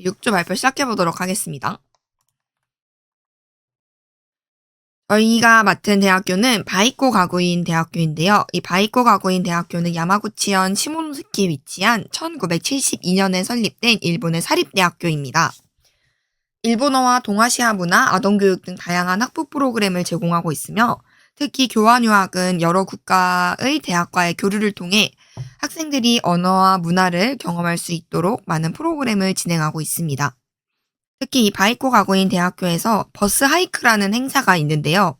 6주 발표 시작해보도록 하겠습니다. 저희가 맡은 대학교는 바이코 가구인 대학교인데요. 이 바이코 가구인 대학교는 야마구치현 시모노세키에 위치한 1972년에 설립된 일본의 사립대학교입니다. 일본어와 동아시아 문화, 아동교육 등 다양한 학부 프로그램을 제공하고 있으며 특히 교환유학은 여러 국가의 대학과의 교류를 통해 학생들이 언어와 문화를 경험할 수 있도록 많은 프로그램을 진행하고 있습니다. 특히 이 바이코 가구인 대학교에서 버스 하이크라는 행사가 있는데요.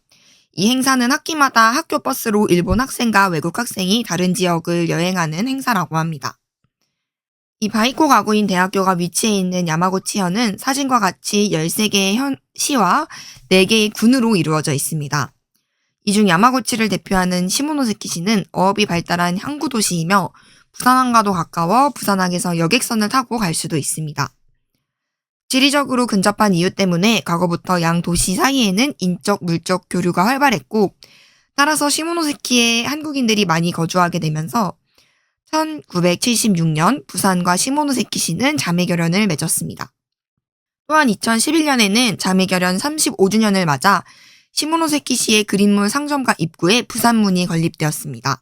이 행사는 학기마다 학교 버스로 일본 학생과 외국 학생이 다른 지역을 여행하는 행사라고 합니다. 이 바이코 가구인 대학교가 위치해 있는 야마구치현은 사진과 같이 13개의 시와 4개의 군으로 이루어져 있습니다. 이 중 야마구치를 대표하는 시모노세키시는 어업이 발달한 항구 도시이며 부산항과도 가까워 부산항에서 여객선을 타고 갈 수도 있습니다. 지리적으로 근접한 이유 때문에 과거부터 양 도시 사이에는 인적, 물적 교류가 활발했고 따라서 시모노세키에 한국인들이 많이 거주하게 되면서 1976년 부산과 시모노세키시는 자매결연을 맺었습니다. 또한 2011년에는 자매결연 35주년을 맞아 시모노세키시의 그린몰 상점가 입구에 부산문이 건립되었습니다.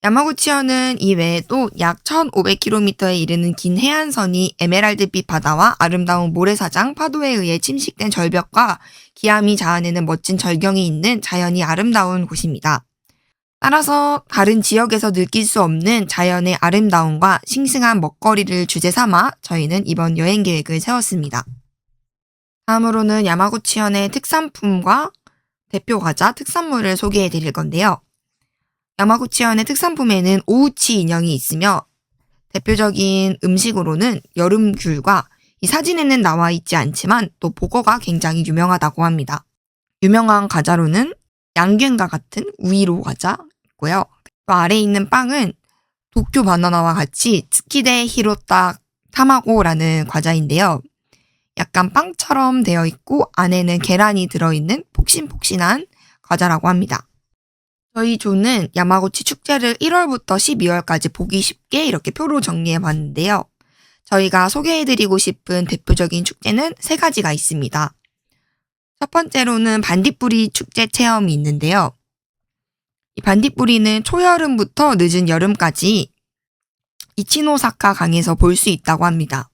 야마구치현은 이 외에도 약 1500km에 이르는 긴 해안선이 에메랄드빛 바다와 아름다운 모래사장, 파도에 의해 침식된 절벽과 기암이 자아내는 멋진 절경이 있는 자연이 아름다운 곳입니다. 따라서 다른 지역에서 느낄 수 없는 자연의 아름다움과 싱싱한 먹거리를 주제 삼아 저희는 이번 여행 계획을 세웠습니다. 다음으로는 야마구치현의 특산품과 대표 과자, 특산물을 소개해 드릴 건데요. 야마구치현의 특산품에는 오우치 인형이 있으며 대표적인 음식으로는 여름귤과 이 사진에는 나와 있지 않지만 또 보거가 굉장히 유명하다고 합니다. 유명한 과자로는 양갱과 같은 우이로 과자 있고요. 또 아래에 있는 빵은 도쿄 바나나와 같이 츠키데 히로타 타마고라는 과자인데요. 약간 빵처럼 되어 있고 안에는 계란이 들어있는 폭신폭신한 과자라고 합니다. 저희 조는 야마구치 축제를 1월부터 12월까지 보기 쉽게 이렇게 표로 정리해 봤는데요. 저희가 소개해드리고 싶은 대표적인 축제는 3가지가 있습니다. 첫 번째로는 반딧불이 축제 체험이 있는데요. 이 반딧불이는 초여름부터 늦은 여름까지 이치노사카 강에서 볼 수 있다고 합니다.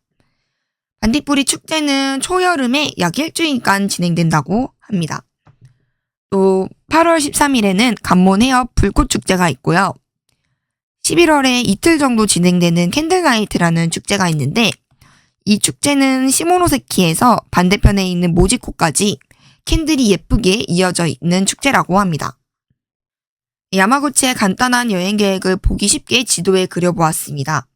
반딧불이 축제는 초여름에 약 일주일간 진행된다고 합니다. 또 8월 13일에는 간몬 해협 불꽃축제가 있고요. 11월에 이틀 정도 진행되는 캔들나이트라는 축제가 있는데 이 축제는 시모노세키에서 반대편에 있는 모지코까지 캔들이 예쁘게 이어져 있는 축제라고 합니다. 야마구치의 간단한 여행 계획을 보기 쉽게 지도에 그려보았습니다.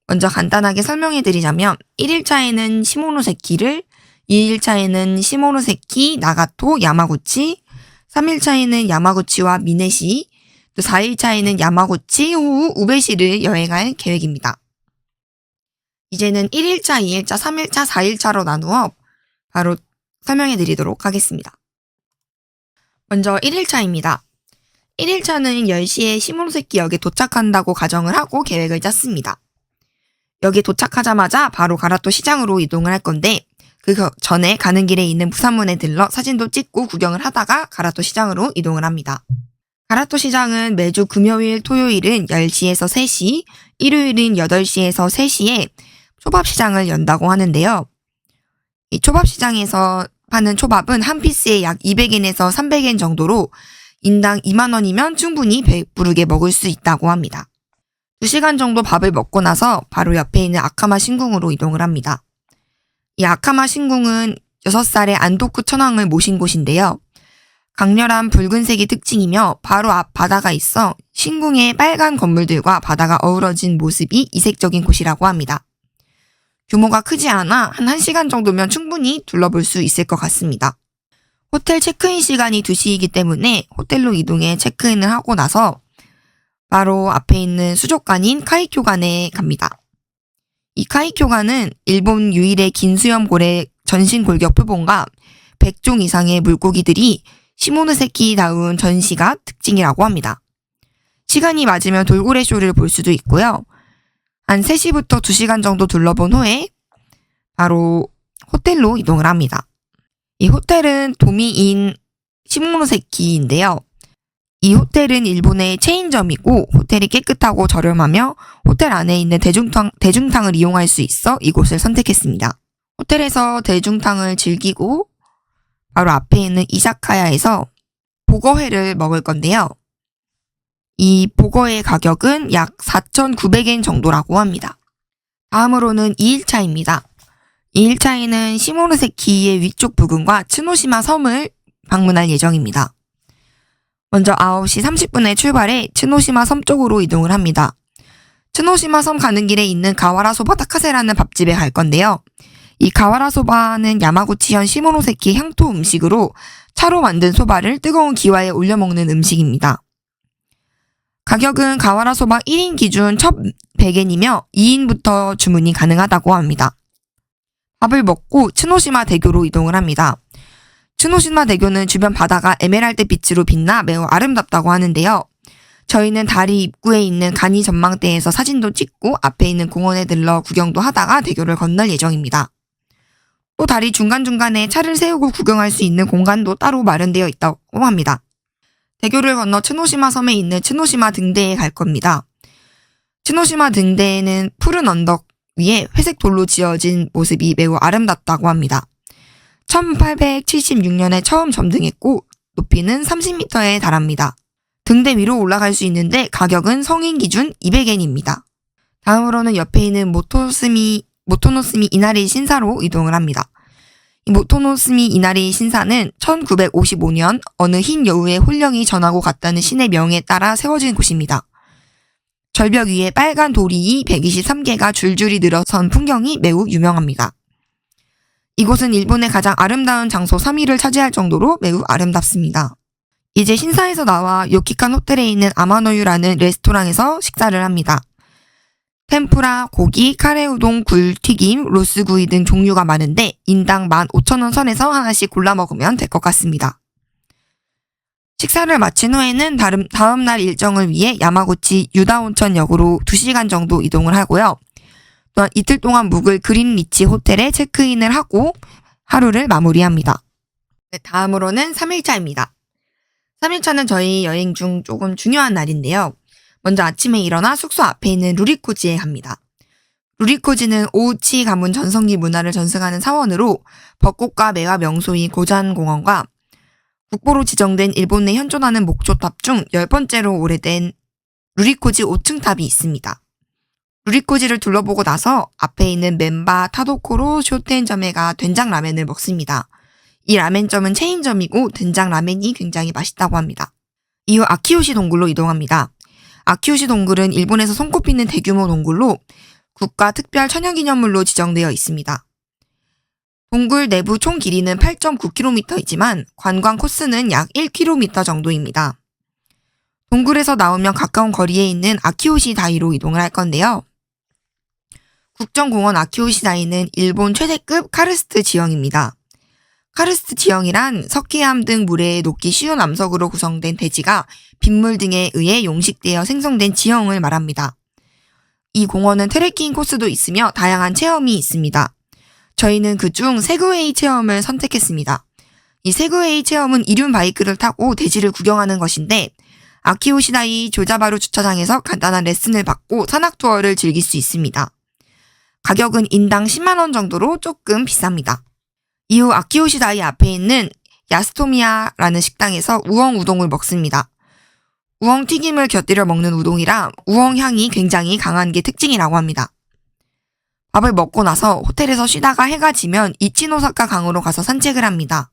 먼저 간단하게 설명해드리자면 1일차에는 시모노세키를, 2일차에는 시모노세키, 나가토, 야마구치, 3일차에는 야마구치와 미네시, 또 4일차에는 야마구치, 호우, 우베시를 여행할 계획입니다. 이제는 1일차, 2일차, 3일차, 4일차로 나누어 바로 설명해 드리도록 하겠습니다. 먼저 1일차입니다. 1일차는 10시에 시모노세키 역에 도착한다고 가정을 하고 계획을 짰습니다. 여기에 도착하자마자 바로 가라토 시장으로 이동을 할 건데 그 전에 가는 길에 있는 부산문에 들러 사진도 찍고 구경을 하다가 가라토 시장으로 이동을 합니다. 가라토 시장은 매주 금요일, 토요일은 10시에서 3시, 일요일은 8시에서 3시에 초밥시장을 연다고 하는데요. 이 초밥시장에서 파는 초밥은 한 피스에 약 200엔에서 300엔 정도로 인당 2만원이면 충분히 배부르게 먹을 수 있다고 합니다. 2시간 정도 밥을 먹고 나서 바로 옆에 있는 아카마 신궁으로 이동을 합니다. 이 아카마 신궁은 6살의 안토쿠 천황을 모신 곳인데요. 강렬한 붉은색이 특징이며 바로 앞 바다가 있어 신궁의 빨간 건물들과 바다가 어우러진 모습이 이색적인 곳이라고 합니다. 규모가 크지 않아 한 1시간 정도면 충분히 둘러볼 수 있을 것 같습니다. 호텔 체크인 시간이 2시이기 때문에 호텔로 이동해 체크인을 하고 나서 바로 앞에 있는 수족관인 카이쿄관에 갑니다. 이 카이쿄관은 일본 유일의 긴 수염 고래 전신 골격 표본과 100종 이상의 물고기들이 시모노세키다운 전시가 특징이라고 합니다. 시간이 맞으면 돌고래 쇼를 볼 수도 있고요. 한 3시부터 2시간 정도 둘러본 후에 바로 호텔로 이동을 합니다. 이 호텔은 도미인 시모노세키인데요. 이 호텔은 일본의 체인점이고 호텔이 깨끗하고 저렴하며 호텔 안에 있는 대중탕을 이용할 수 있어 이곳을 선택했습니다. 호텔에서 대중탕을 즐기고 바로 앞에 있는 이사카야에서 보거회를 먹을 건데요. 이 보거의 가격은 약 4,900엔 정도라고 합니다. 다음으로는 2일차입니다. 2일차에는 시모노세키의 위쪽 부근과 츠노시마 섬을 방문할 예정입니다. 먼저 9시 30분에 출발해 츠노시마 섬 쪽으로 이동을 합니다. 츠노시마 섬 가는 길에 있는 가와라소바 타카세라는 밥집에 갈 건데요. 이 가와라소바는 야마구치현 시모노세키 향토 음식으로 차로 만든 소바를 뜨거운 기와에 올려 먹는 음식입니다. 가격은 가와라소바 1인 기준 1,100엔이며 2인부터 주문이 가능하다고 합니다. 밥을 먹고 츠노시마 대교로 이동을 합니다. 츠노시마 대교는 주변 바다가 에메랄드 빛으로 빛나 매우 아름답다고 하는데요. 저희는 다리 입구에 있는 가니 전망대에서 사진도 찍고 앞에 있는 공원에 들러 구경도 하다가 대교를 건널 예정입니다. 또 다리 중간중간에 차를 세우고 구경할 수 있는 공간도 따로 마련되어 있다고 합니다. 대교를 건너 츠노시마 섬에 있는 츠노시마 등대에 갈 겁니다. 츠노시마 등대에는 푸른 언덕 위에 회색 돌로 지어진 모습이 매우 아름답다고 합니다. 1876년에 처음 점등했고 높이는 30m에 달합니다. 등대 위로 올라갈 수 있는데 가격은 성인 기준 200엔입니다. 다음으로는 옆에 있는 모토노스미 이나리 신사로 이동을 합니다. 이 모토노스미 이나리 신사는 1955년 어느 흰 여우의 혼령이 전하고 갔다는 신의 명에 따라 세워진 곳입니다. 절벽 위에 빨간 돌이 123개가 줄줄이 늘어선 풍경이 매우 유명합니다. 이곳은 일본의 가장 아름다운 장소 3위를 차지할 정도로 매우 아름답습니다. 이제 신사에서 나와 요키칸 호텔에 있는 아마노유라는 레스토랑에서 식사를 합니다. 템푸라, 고기, 카레우동, 굴튀김, 로스구이 등 종류가 많은데 인당 15,000원 선에서 하나씩 골라 먹으면 될 것 같습니다. 식사를 마친 후에는 다음날 일정을 위해 야마구치 유다온천역으로 2시간 정도 이동을 하고요. 또한 이틀 동안 묵을 그린리치 호텔에 체크인을 하고 하루를 마무리합니다. 네, 다음으로는 3일차입니다. 3일차는 저희 여행 중 조금 중요한 날인데요. 먼저 아침에 일어나 숙소 앞에 있는 루리코지에 갑니다. 루리코지는 오우치 가문 전성기 문화를 전승하는 사원으로 벚꽃과 매화 명소인 고잔공원과 국보로 지정된 일본에 현존하는 목조탑 중 10번째로 오래된 루리코지 5층 탑이 있습니다. 루리코지를 둘러보고 나서 앞에 있는 멘바 타도코로 쇼텐점에가 된장 라멘을 먹습니다. 이 라멘점은 체인점이고 된장 라멘이 굉장히 맛있다고 합니다. 이후 아키요시 동굴로 이동합니다. 아키요시 동굴은 일본에서 손꼽히는 대규모 동굴로 국가 특별 천연기념물로 지정되어 있습니다. 동굴 내부 총 길이는 8.9km이지만 관광 코스는 약 1km 정도입니다. 동굴에서 나오면 가까운 거리에 있는 아키요시 다이로 이동을 할 건데요. 국정공원 아키요시 다이는 일본 최대급 카르스트 지형입니다. 카르스트 지형이란 석회암 등 물에 녹기 쉬운 암석으로 구성된 대지가 빗물 등에 의해 용식되어 생성된 지형을 말합니다. 이 공원은 트레킹 코스도 있으며 다양한 체험이 있습니다. 저희는 그중 세그웨이 체험을 선택했습니다. 이 세그웨이 체험은 이륜 바이크를 타고 대지를 구경하는 것인데 아키요시다이 조자바루 주차장에서 간단한 레슨을 받고 산악 투어를 즐길 수 있습니다. 가격은 인당 10만원 정도로 조금 비쌉니다. 이후 아키요시다이 앞에 있는 야스토미야라는 식당에서 우엉 우동을 먹습니다. 우엉 튀김을 곁들여 먹는 우동이라 우엉 향이 굉장히 강한 게 특징이라고 합니다. 밥을 먹고 나서 호텔에서 쉬다가 해가 지면 이치노사카 강으로 가서 산책을 합니다.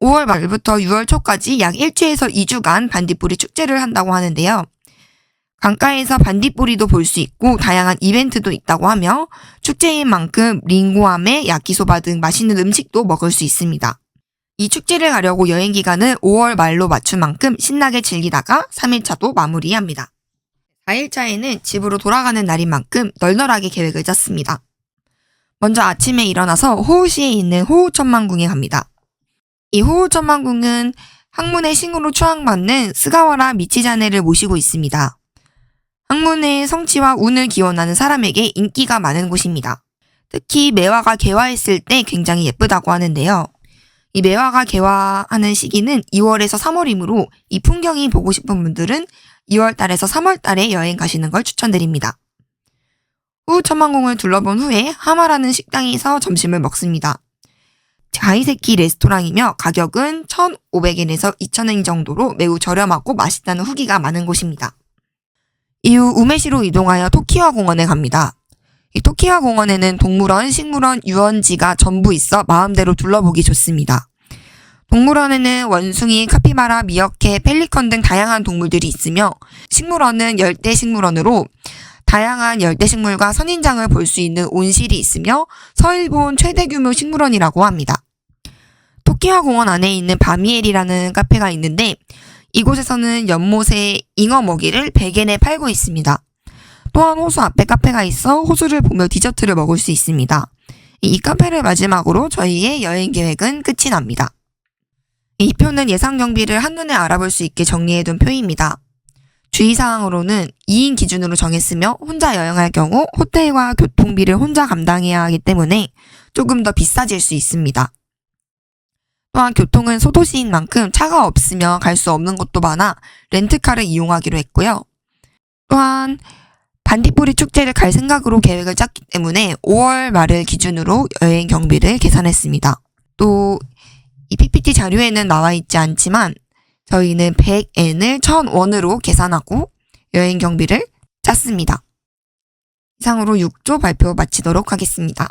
5월 말부터 6월 초까지 약 1주에서 2주간 반딧불이 축제를 한다고 하는데요. 강가에서 반딧불이도 볼 수 있고 다양한 이벤트도 있다고 하며 축제인 만큼 링고암에 야키소바 등 맛있는 음식도 먹을 수 있습니다. 이 축제를 가려고 여행 기간을 5월 말로 맞춘 만큼 신나게 즐기다가 3일차도 마무리합니다. 4일차에는 집으로 돌아가는 날인 만큼 널널하게 계획을 짰습니다. 먼저 아침에 일어나서 호우시에 있는 호우천만궁에 갑니다. 이 호우천만궁은 학문의 신으로 추앙받는 스가와라 미치자네를 모시고 있습니다. 학문의 성취와 운을 기원하는 사람에게 인기가 많은 곳입니다. 특히 매화가 개화했을 때 굉장히 예쁘다고 하는데요. 이 매화가 개화하는 시기는 2월에서 3월이므로 이 풍경이 보고 싶은 분들은 2월 달에서 3월 달에 여행 가시는 걸 추천드립니다. 후 천만궁을 둘러본 후에 하마라는 식당에서 점심을 먹습니다. 가이세키 레스토랑이며 가격은 1,500엔에서 2,000엔 정도로 매우 저렴하고 맛있다는 후기가 많은 곳입니다. 이후 우메시로 이동하여 토키와 공원에 갑니다. 이 토키와 공원에는 동물원, 식물원, 유원지가 전부 있어 마음대로 둘러보기 좋습니다. 동물원에는 원숭이, 카피바라, 미어캣, 펠리컨 등 다양한 동물들이 있으며 식물원은 열대식물원으로 다양한 열대식물과 선인장을 볼 수 있는 온실이 있으며 서일본 최대 규모 식물원이라고 합니다. 토키와 공원 안에 있는 바미엘이라는 카페가 있는데 이곳에서는 연못에 잉어 먹이를 100엔에 팔고 있습니다. 또한 호수 앞에 카페가 있어 호수를 보며 디저트를 먹을 수 있습니다. 이 카페를 마지막으로 저희의 여행 계획은 끝이 납니다. 이 표는 예상 경비를 한눈에 알아볼 수 있게 정리해둔 표입니다. 주의사항으로는 2인 기준으로 정했으며 혼자 여행할 경우 호텔과 교통비를 혼자 감당해야 하기 때문에 조금 더 비싸질 수 있습니다. 또한 교통은 소도시인 만큼 차가 없으면 갈 수 없는 곳도 많아 렌트카를 이용하기로 했고요. 또한 반딧불이 축제를 갈 생각으로 계획을 짰기 때문에 5월 말을 기준으로 여행 경비를 계산했습니다. 또 이 PPT 자료에는 나와 있지 않지만 저희는 100엔을 1,000원으로 계산하고 여행 경비를 짰습니다. 이상으로 6조 발표 마치도록 하겠습니다.